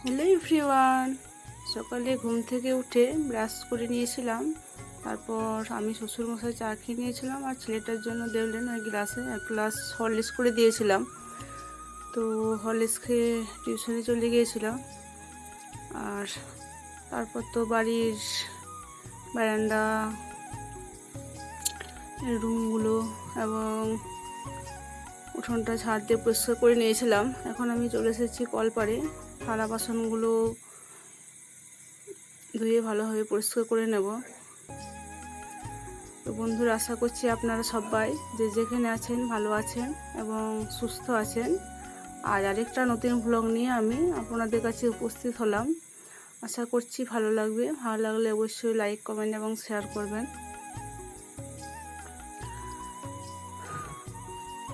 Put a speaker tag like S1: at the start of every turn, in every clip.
S1: Hello everyone, সকালে ঘুম থেকে উঠে ব্রাশ করে নিয়েছিলাম। তারপর আমি শ্বশুরমশাই চা খেয়ে নিয়েছিলাম, আর ছেলেটার জন্য দেখলেন ওই গ্লাসে এক গ্লাস হরলিক্স করে দিয়েছিলাম। তো হরলিক্স খেয়ে টিউশনে চলে গিয়েছিলাম। আর তারপর তো বাড়ির বারান্দা, রুমগুলো এবং উঠোনটা ঝাড় দিয়ে পরিষ্কার করে নিয়েছিলাম। এখন আমি চলে এসেছি কলপাড়ে, থালা বাসনগুলো ধুয়ে ভালোভাবে পরিষ্কার করে নেব। তো বন্ধুরা, আশা করছি আপনারা সবাই যে যেখানে আছেন ভালো আছেন এবং সুস্থ আছেন। আজ আরেকটা নতুন ব্লগ নিয়ে আমি আপনাদের কাছে উপস্থিত হলাম। আশা করছি ভালো লাগবে। ভালো লাগলে অবশ্যই লাইক, কমেন্ট এবং শেয়ার করবেন।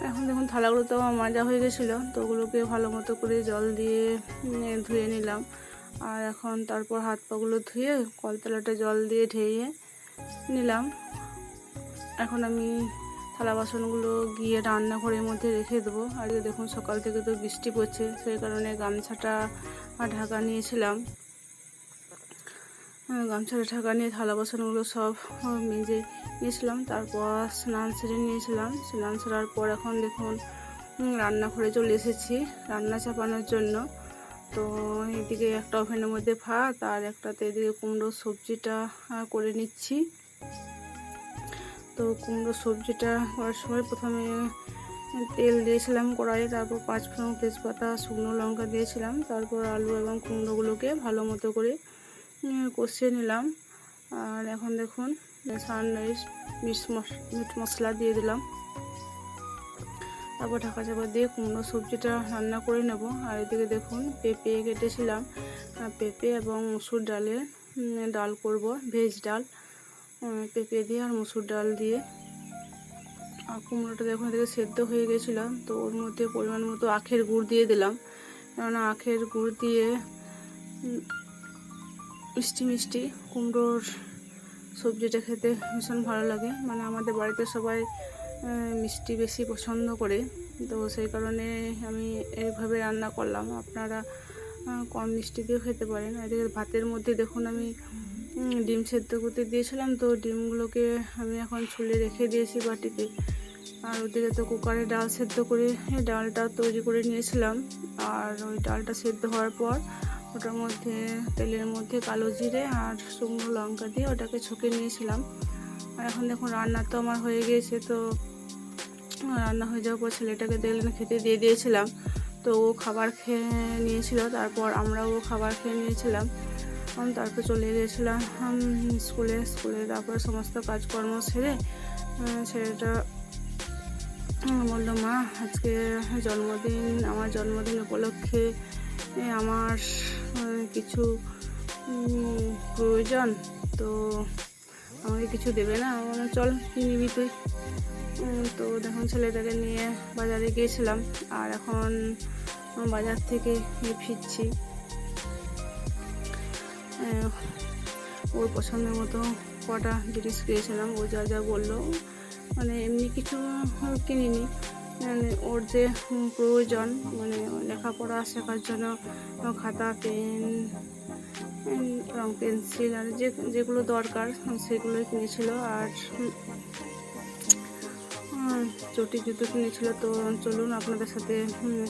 S1: এখন দেখুন থালাগুলো তো আমার মাজা হয়ে গেছিলো, তো ওগুলোকে ভালো মতো করে জল দিয়ে ধুয়ে নিলাম। আর এখন তারপর হাত পাগুলো ধুয়ে কলতলাটা জল দিয়ে ঢেয়ে নিলাম। এখন আমি থালা বাসনগুলো গিয়ে রান্নাঘরের মধ্যে রেখে দেবো। আর দেখুন সকাল থেকে তো বৃষ্টি পড়ছে, সেই কারণে গামছাটা ঢাকা নিয়েছিলাম। গামছাটা ঢাকা নিয়ে থালা বাসনগুলো সব মেজে নিয়েছিলাম। তারপর স্নান সেরে নিয়েছিলাম। স্নান সেরার পর এখন দেখুন রান্নাঘরে চলে এসেছি রান্না চাপানোর জন্য। তো এদিকে একটা ওভেনের মধ্যে ভাত, আর একটাতে এদিকে কুমড়ো সবজিটা করে নিচ্ছি। তো কুমড়ো সবজিটা করার সময় প্রথমে তেল দিয়েছিলাম কড়াইয়ে, তারপর 5 ফোড়ন, তেজপাতা, শুকনো লঙ্কা দিয়েছিলাম। তারপর আলু এবং কুমড়োগুলোকে ভালো মতো করে কষিয়ে নিলাম। আর এখন দেখুন সানরাইস মিট মশলা দিয়ে দিলাম। তারপর ঢাকা চাপা দিয়ে কুমড়ো সবজিটা রান্না করে নেব। আর এদিকে দেখুন পেঁপে কেটেছিলাম, পেঁপে এবং মসুর ডালের ডাল করব, ভেজ ডাল। পেঁপে দিয়ে আর মসুর ডাল দিয়ে। আর কুমড়োটা দেখুন এদিকে সেদ্ধ হয়ে গেছিলো, তো ওর মধ্যে পরিমাণ মতো আখের গুড় দিয়ে দিলাম। কেননা আখের গুড় দিয়ে মিষ্টি মিষ্টি কুমড়োর সবজিটা খেতে ভীষণ ভালো লাগে। মানে আমাদের বাড়িতে সবাই মিষ্টি বেশি পছন্দ করে, তো সেই কারণে আমি এইভাবে রান্না করলাম। আপনারা কম মিষ্টি দিয়েও খেতে পারেন। এদিকে ভাতের মধ্যে দেখুন আমি ডিম সেদ্ধ করতে দিয়েছিলাম, তো ডিমগুলোকে আমি এখন ছুলে রেখে দিয়েছি বাটিতে। আর ওদিকে তো কুকারে ডাল সেদ্ধ করে ডালটা তৈরি করে নিয়েছিলাম। আর ওই ডালটা সেদ্ধ হওয়ার পর ওটার মধ্যে তেলের মধ্যে কালো জিরে আর শুকনো লঙ্কা দিয়ে ওটাকে ছুঁকে নিয়েছিলাম। আর এখন দেখুন রান্না তো আমার হয়ে গিয়েছে। তো রান্না হয়ে যাওয়ার পর ছেলেটাকে দেখলেন খেতে দিয়ে দিয়েছিলাম। তো ও খাবার খেয়ে নিয়েছিল, তারপর আমরাও খাবার খেয়ে নিয়েছিলাম। তারপর চলে গিয়েছিলাম স্কুলে। তারপর সমস্ত কাজকর্ম সেরে ছেলেটা বললো, মা আজকে আমার জন্মদিন উপলক্ষে আমার কিছু প্রয়োজন, তো আমাকে কিছু দেবে না? আমার চল কি নিবি তুই? তো দেখুন ছেলেটাকে নিয়ে বাজারে গিয়েছিলাম। আর এখন বাজার থেকে ফিরছি। ওর পছন্দের মতো কটা জিনিস কিনেছিলাম। ও যা যা বললো, মানে এমনি কিছু কিনিনি, মানে ওর যে প্রয়োজন, মানে লেখাপড়া শেখার জন্য খাতা, পেন, রং পেন্সিল আর যেগুলো দরকার সেগুলোই কিনেছিল। আর চটি জুতো কিনেছিল। তো চলুন আপনাদের সাথে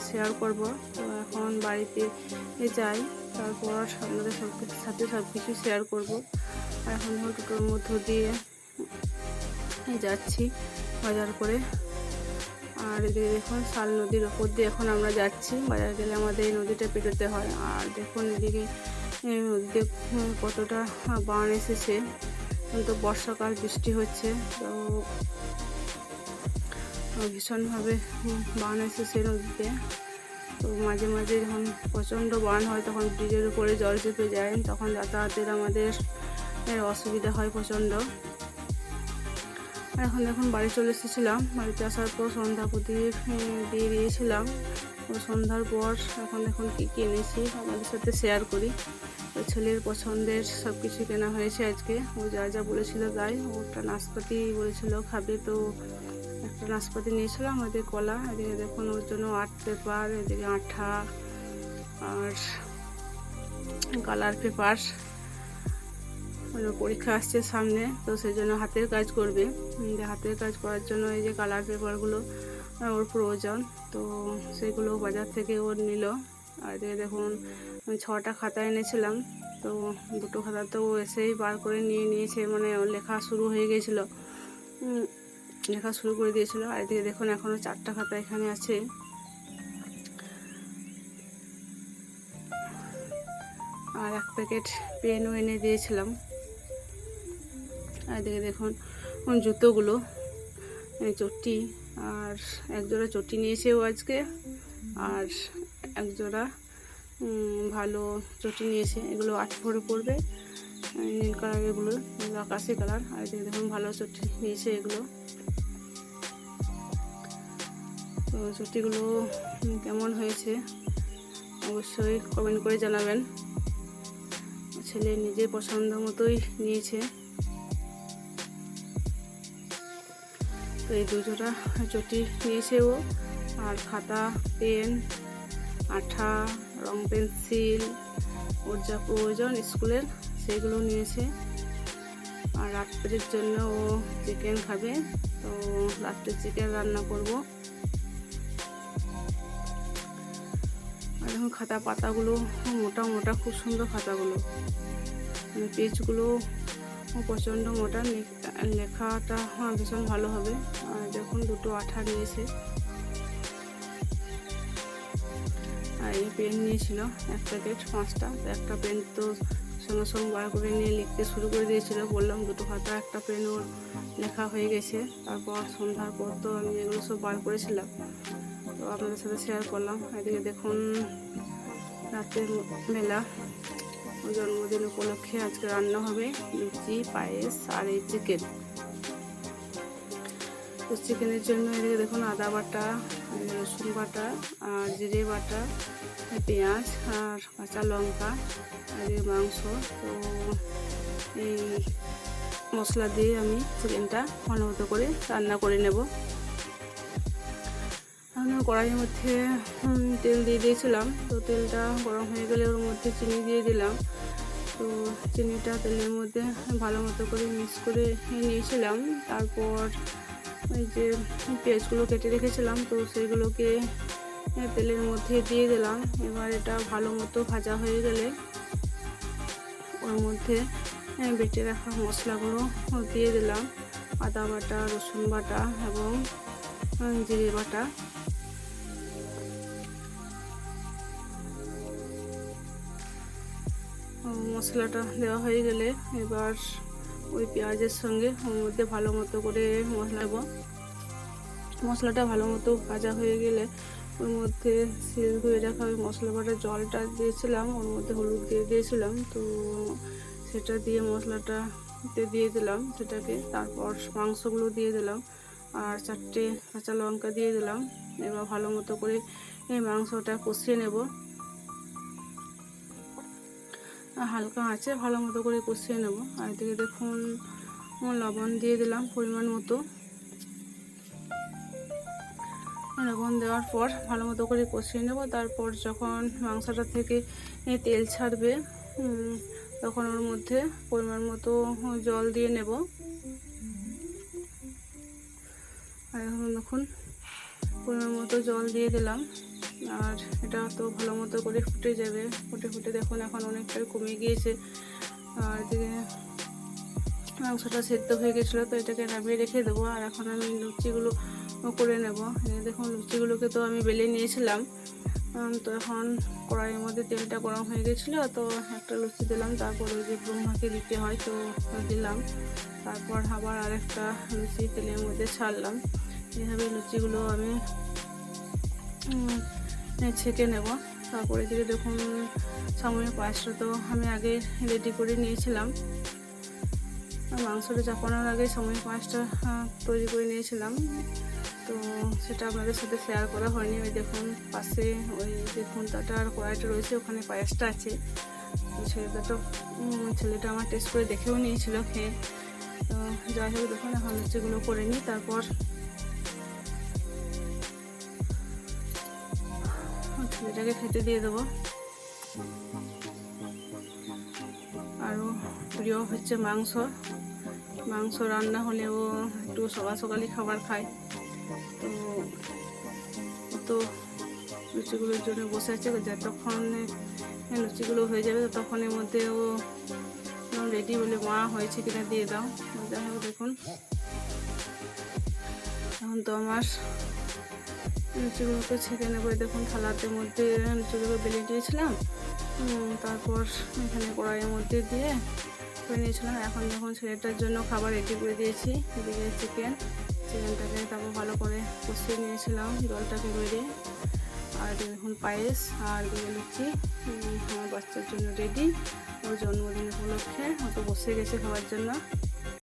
S1: শেয়ার করব। তো এখন বাড়িতে যাই, তারপর আপনাদের সাথে সব কিছু শেয়ার করব। আর এখন টোটোর মধ্য দিয়ে যাচ্ছি বাজার করে। আর এদিকে দেখুন শাল নদীর ওপর দিয়ে এখন আমরা যাচ্ছি। বাজার গেলে আমাদের এই নদীটা পেরোতে হয়। আর দেখুন এদিকে নদীতে কতটা বান এসেছে, কিন্তু বর্ষাকাল, বৃষ্টি হচ্ছে, তো ভীষণভাবে বান এসেছে নদীতে। তো মাঝে মাঝে যখন প্রচণ্ড বান হয় তখন ব্রিজের উপরে জল চেপে যায়, তখন যাতায়াতের আমাদের অসুবিধা হয় প্রচণ্ড। আর এখন দেখুন বাড়ি চলে এসেছিলাম। বাড়িতে আসার পর সন্ধ্যা প্রদীপ দিয়ে দিয়েছিলাম। তো সন্ধ্যার পর এখন দেখুন কী কী এনেছি আমাদের সাথে শেয়ার করি। তো ছেলের পছন্দের সব কিছু কেনা হয়েছে আজকে। ও যা যা বলেছিল তাই। ওটা নাশপাতি বলেছিল খাবে, তো একটা নাশপাতি নিয়েছিলাম। ওদিকে কলা, এদিকে দেখুন ওর জন্য আর্ট পেপার, এদিকে আঠা, আর কালার পেপার, পরীক্ষা আসছে সামনে, তো সেই জন্য হাতের কাজ করবে। হাতের কাজ করার জন্য এই যে কালার পেপারগুলো ওর প্রয়োজন, তো সেগুলো বাজার থেকে ওর নিল। আর দেখুন 6টা খাতা এনেছিলাম, তো 2টো খাতা তো এসেই বার করে নিয়েছে, মানে লেখা শুরু হয়ে গিয়েছিল, লেখা শুরু করে দিয়েছিল। আর এদিকে দেখুন এখনও 4টা খাতা এখানে আছে। আর 1 প্যাকেট পেনও এনে দিয়েছিলাম। আর এদিকে দেখুন জুতোগুলো, চটি, আর 1 জোড়া চটি নিয়েছে ও আজকে, আর 1 জোড়া ভালো চটি নিয়েছে। এগুলো 8 ভরে পড়বে, নীল কালার, এগুলো আকাশি কালার। আর এদিকে দেখুন ভালো চটি নিয়েছে এগুলো। তো চটিগুলো কেমন হয়েছে অবশ্যই কমেন্ট করে জানাবেন। ছেলে নিজে পছন্দ মতোই নিয়েছে। তো এই 2 জোড়া চটি নিয়েছে ও, আর খাতা, পেন, আঠা, রং পেন্সিল, ওর যা প্রয়োজন স্কুলের সেগুলো নিয়েছে। আর রাত্রের জন্য ও চিকেন খাবে, তো রাত্রে চিকেন রান্না করব। আর এখন খাতা পাতাগুলো মোটা মোটা, খুব সুন্দর খাতাগুলো, মানে পেজগুলো প্রচণ্ড মোটা, লেখাটা ভীষণ ভালো হবে। আর দেখুন 2টো আঠা নিয়েছে। আর এই পেন নিয়েছিল 1 প্যাকেট 5টা, তো একটা পেন তো সঙ্গে সঙ্গে বার করে নিয়ে লিখতে শুরু করে দিয়েছিল। বললাম 2টো খাতা 1টা পেন ওর লেখা হয়ে গেছে। তারপর সন্ধ্যার পর তো আমি এগুলো সব বার করেছিলাম, তো আপনাদের সাথে শেয়ার করলাম। এদিকে দেখুন রাতের বেলা ওর জন্মদিন উপলক্ষে আজকে রান্না হবে লুচি, পায়েস আর এই চিকেন। তো চিকেনের জন্য এদিকে দেখুন আদা বাটা, রসুন বাটা, আর জিরে বাটা, পেঁয়াজ আর কাঁচা লঙ্কা, আর এই মাংস। তো এই মশলা দিয়ে আমি চিকেনটা ভালো মতো করে রান্না করে নেব। আমি কড়াইয়ের মধ্যে তেল দিয়ে দিয়েছিলাম, তো তেলটা গরম হয়ে গেলে ওর মধ্যে চিনি দিয়ে দিলাম। তো চিনিটা তেলের মধ্যে ভালো মতো করে মিক্স করে নিয়েছিলাম। তারপর ওই যে পেঁয়াজগুলো কেটে রেখেছিলাম, তো সেইগুলোকে তেলের মধ্যে দিয়ে দিলাম। এবার এটা ভালো মতো ভাজা হয়ে গেলে ওর মধ্যে বেটে রাখা মশলাগুলো দিয়ে দিলাম, আদা বাটা, রসুন বাটা এবং জিরে বাটা। মশলাটা দেওয়া হয়ে গেলে এবার ওই পেঁয়াজের সঙ্গে ওর মধ্যে ভালো মতো করে মশলাটা ভালো মতো ভাজা হয়ে গেলে ওর মধ্যে সিল ধুয়ে রাখা ওই মশলা বাটার জলটা দিয়েছিলাম, ওর মধ্যে হলুদ দিয়ে দিয়েছিলাম, তো সেটা দিয়ে মশলাটাতে দিয়ে দিলাম সেটাকে। তারপর মাংসগুলো দিয়ে দিলাম আর 4টে কাঁচা লঙ্কা দিয়ে দিলাম। এবার ভালো মতো করে এই মাংসটা কষিয়ে নেব, হালকা আঁচে ভালো মতো করে কষিয়ে নেব। আর এদিকে দেখুন লবণ দিয়ে দিলাম পরিমাণ মতো। লবণ দেওয়ার পর ভালো মতো করে কষিয়ে নেব। তারপর যখন মাংসটা থেকে তেল ছাড়বে তখন ওর মধ্যে পরিমাণ মতো জল দিয়ে নেব। আর এখন দেখুন পরিমাণ মতো জল দিয়ে দিলাম, আর এটা তো ভালো মতো করে ফুটে যাবে। ফুটে দেখুন এখন অনেকটাই কমে গিয়েছে। আর এদিকে মাংসটা সেদ্ধ হয়ে গেছিলো, তো এটাকে নামিয়ে রেখে দেবো। আর এখন আমি লুচিগুলো করে নেব। দেখুন লুচিগুলোকে তো আমি বেলে নিয়েছিলাম, তো এখন কড়াইয়ের মধ্যে তেলটা গরম হয়ে গেছিলো, তো একটা লুচি দিলাম। তারপর ওই যে ব্রহ্মাকে দিতে হয় তো দিলাম। তারপর আবার আরেকটা লুচি তেলের মধ্যে ছাড়লাম। এইভাবে লুচিগুলো আমি ছেঁকে নেব। তারপরে এদিকে দেখুন সামনের পায়েসটা তো আমি আগে রেডি করে নিয়েছিলাম। মাংসটা চাপানোর আগে সামনের পায়েসটা তৈরি করে নিয়েছিলাম, তো সেটা আপনাদের সাথে শেয়ার করা হয়নি। ওই দেখুন পাশে ওই যে খুন্তাটা আর কড়াইটা রয়েছে, ওখানে পায়েসটা আছে। তো ছেলেটা আমার টেস্ট করে দেখেও নিয়েছিল খেয়ে। তো যাই হোক দেখুন এখন লুচিগুলো করে নিই, তারপর ছেলেটাকে খেতে দিয়ে দেবো। প্রিয় হচ্ছে মাংস। মাংস রান্না হলে ও একটু সকাল সকালই খাবার খায়। তো লুচিগুলোর জন্য বসে আছে, যতক্ষণ লুচিগুলো হয়ে যাবে ততক্ষণের মধ্যে ও রেডি বলে মা হয়েছে কিনা দিয়ে দাও। যাই হোক দেখুন, এখন তো আমার লুচিগুলোকে ছেঁকে নেবো। দেখুন থালাতে মধ্যে লুচিগুলো বেলে দিয়েছিলাম, তারপর এখানে কড়াইয়ের মধ্যে দিয়ে করে নিয়েছিলাম। এখন যখন ছেলেটার জন্য খাবার রেডি করে দিয়েছি, এদিকে চিকেনটাকে তারপর ভালো করে কষিয়ে নিয়েছিলাম জলটাকে বেড়ে। আর দেখুন পায়েস আর লুচি আমার বাচ্চার জন্য রেডি। ওর জন্মদিন উপলক্ষে ও তো বসে গেছে খাওয়ার জন্য।